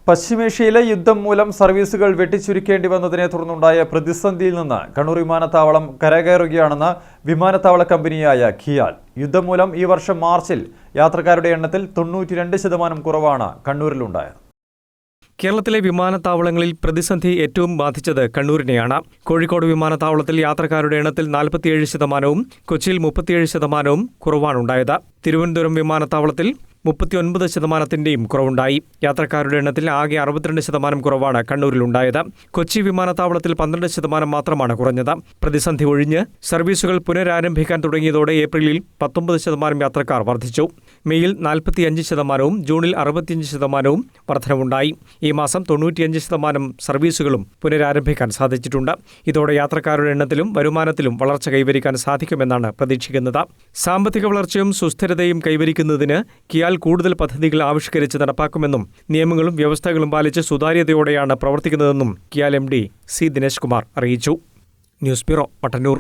പശ്ചിമേഷ്യയിലെ യുദ്ധം മൂലം സർവീസുകൾ വെട്ടിച്ചുരുക്കേണ്ടി വന്നതിനെ തുടർന്നുണ്ടായ പ്രതിസന്ധിയിൽ നിന്ന് കണ്ണൂർ വിമാനത്താവളം കരകയറുകയാണെന്ന് വിമാനത്താവള കമ്പനിയായ കിയാൽ. യുദ്ധം മൂലം ഈ വർഷം മാർച്ചിൽ യാത്രക്കാരുടെ എണ്ണത്തിൽ 92% കുറവാണ് കണ്ണൂരിലുണ്ടായത്. കേരളത്തിലെ വിമാനത്താവളങ്ങളിൽ പ്രതിസന്ധി ഏറ്റവും ബാധിച്ചത് കണ്ണൂരിനെയാണ്. കോഴിക്കോട് വിമാനത്താവളത്തിൽ യാത്രക്കാരുടെ എണ്ണത്തിൽ 47%, കൊച്ചിയിൽ 37% കുറവാണുണ്ടായത്. തിരുവനന്തപുരം വിമാനത്താവളത്തിൽ 39%-ന്റെയും കുറവുണ്ടായി. യാത്രക്കാരുടെ എണ്ണത്തിൽ ആകെ 62% കുറവാണ് കണ്ണൂരിലുണ്ടായത്. കൊച്ചി വിമാനത്താവളത്തിൽ 12% മാത്രമാണ് കുറഞ്ഞത്. പ്രതിസന്ധി ഒഴിഞ്ഞ് സർവീസുകൾ പുനരാരംഭിക്കാൻ തുടങ്ങിയതോടെ ഏപ്രിലിൽ 19% യാത്രക്കാർ വർദ്ധിച്ചു. മെയിൽ 45%, ജൂണിൽ 65% വർധനവുണ്ടായി. ഈ മാസം 95% സർവീസുകളും പുനരാരംഭിക്കാൻ സാധിച്ചിട്ടുണ്ട്. ഇതോടെ യാത്രക്കാരുടെ എണ്ണത്തിലും വരുമാനത്തിലും വളർച്ച കൈവരിക്കാൻ സാധിക്കുമെന്നാണ് പ്രതീക്ഷിക്കുന്നത്. സാമ്പത്തിക വളർച്ചയും സുസ്ഥിരതയും കൈവരിക്കുന്നതിന് കിയാൽ കൂടുതൽ പദ്ധതികൾ ആവിഷ്കരിച്ച് നടപ്പാക്കുമെന്നും നിയമങ്ങളും വ്യവസ്ഥകളും പാലിച്ച് സുതാര്യതയോടെയാണ് പ്രവർത്തിക്കുന്നതെന്നും കിയാൽ MD C. ദിനേശ് കുമാർ അറിയിച്ചു. News bureau, Mattannur.